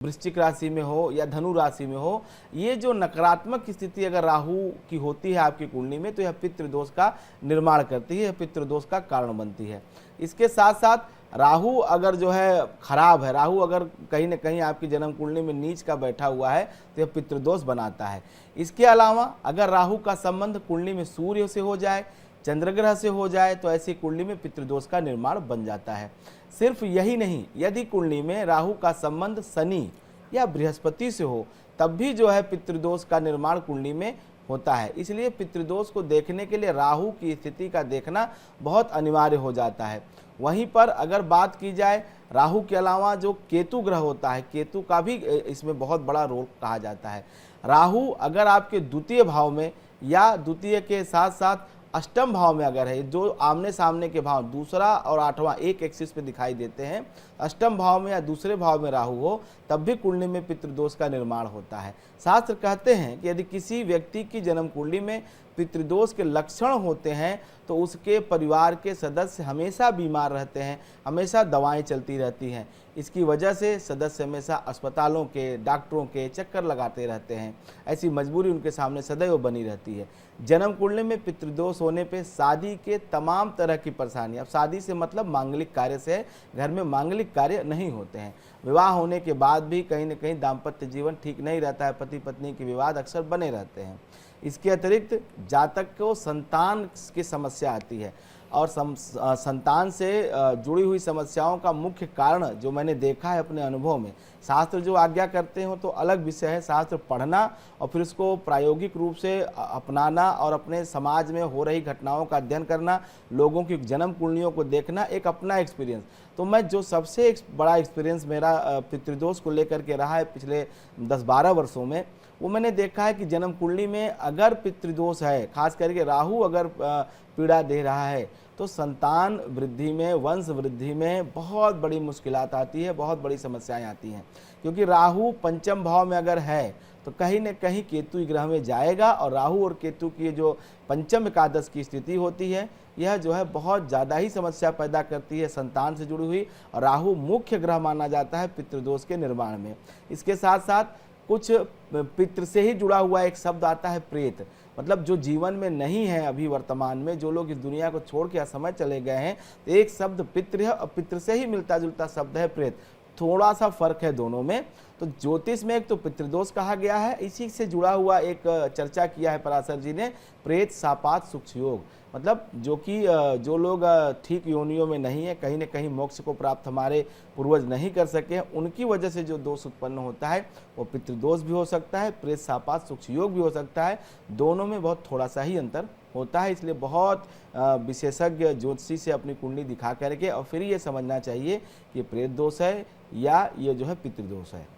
वृश्चिक राशि में हो या धनु राशि में हो, ये जो नकारात्मक स्थिति अगर राहु की होती है आपकी कुंडली में, तो यह पितृदोष का निर्माण करती है, पितृदोष का कारण बनती है। इसके साथ साथ राहु अगर जो है खराब है, राहु अगर कहीं ना कहीं आपकी जन्म कुंडली में नीच का बैठा हुआ है, तो यह पितृदोष बनाता है। इसके अलावा अगर राहु का संबंध कुंडली में सूर्य से हो जाए, चंद्रग्रह से हो जाए, तो ऐसी कुंडली में पितृदोष का निर्माण बन जाता है। सिर्फ यही नहीं, यदि कुंडली में राहु का संबंध शनि या बृहस्पति से हो, तब भी जो है पितृदोष का निर्माण कुंडली में होता है। इसलिए पितृदोष को देखने के लिए राहु की स्थिति का देखना बहुत अनिवार्य हो जाता है। वहीं पर अगर बात की जाए, राहु के अलावा जो केतु ग्रह होता है, केतु का भी इसमें बहुत बड़ा रोल कहा जाता है। राहु अगर आपके द्वितीय भाव में या द्वितीय के साथ साथ अष्टम भाव में अगर है, जो आमने सामने के भाव दूसरा और आठवां एक एक्सिस पे दिखाई देते हैं, अष्टम भाव में या दूसरे भाव में राहु हो, तब भी कुंडली में पितृदोष का निर्माण होता है। शास्त्र कहते हैं कि यदि किसी व्यक्ति की जन्म कुंडली में पितृदोष के लक्षण होते हैं, तो उसके परिवार के सदस्य हमेशा बीमार रहते हैं, हमेशा दवाएं चलती रहती हैं। इसकी वजह से सदस्य हमेशा अस्पतालों के, डॉक्टरों के चक्कर लगाते रहते हैं। ऐसी मजबूरी उनके सामने सदैव बनी रहती है। जन्म कुंडली में पितृदोष होने पे शादी के तमाम तरह की परेशानी, अब शादी से मतलब मांगलिक कार्य से, घर में मांगलिक कार्य नहीं होते हैं। विवाह होने के बाद भी कहीं न कहीं दाम्पत्य जीवन ठीक नहीं रहता है, पति पत्नी के विवाद अक्सर बने रहते हैं। इसके अतिरिक्त जातक को संतान की समस्या आती है, और संतान से जुड़ी हुई समस्याओं का मुख्य कारण जो मैंने देखा है अपने अनुभव में, शास्त्र जो आज्ञा करते हो तो अलग विषय है, शास्त्र पढ़ना और फिर उसको प्रायोगिक रूप से अपनाना और अपने समाज में हो रही घटनाओं का अध्ययन करना, लोगों की जन्म कुंडलियों को देखना एक अपना एक्सपीरियंस। तो मैं जो सबसे बड़ा एक्सपीरियंस मेरा पितृदोष को लेकर के रहा है पिछले 10-12 वर्षों में, वो मैंने देखा है कि जन्म कुंडली में अगर पितृदोष है, खास करके राहु अगर पीड़ा दे रहा है, तो संतान वृद्धि में, वंश वृद्धि में बहुत बड़ी मुश्किलात आती है, बहुत बड़ी समस्याएं आती हैं। क्योंकि राहु पंचम भाव में अगर है, तो कहीं न कहीं केतु ग्रह में जाएगा, और राहु और केतु की जो पंचम एकादश की स्थिति होती है, यह जो है बहुत ज़्यादा ही समस्या पैदा करती है संतान से जुड़ी हुई, और राहु मुख्य ग्रह माना जाता है पितृदोष के निर्माण में। इसके साथ साथ कुछ पितृ से ही जुड़ा हुआ एक शब्द आता है प्रेत, मतलब जो जीवन में नहीं है अभी वर्तमान में, जो लोग इस दुनिया को छोड़ के असमय चले गए हैं, तो एक शब्द पितृ है, और पितृ से ही मिलता जुलता शब्द है प्रेत। थोड़ा सा फर्क है दोनों में। तो ज्योतिष में एक तो पितृदोष कहा गया है, इसी से जुड़ा हुआ एक चर्चा किया है पराशर जी ने, प्रेत शापात सुक्ष योग, मतलब जो लोग ठीक योनियों में नहीं है, कहीं न कहीं मोक्ष को प्राप्त हमारे पूर्वज नहीं कर सके, उनकी वजह से जो दोष उत्पन्न होता है वो पितृदोष भी हो सकता है, प्रेत शापात सुक्ष योग भी हो सकता है। दोनों में बहुत थोड़ा सा ही अंतर होता है। इसलिए बहुत विशेषज्ञ ज्योतिषी से अपनी कुंडली दिखा करके और फिर ये समझना चाहिए कि प्रेत दोष है या ये जो है पितृदोष है।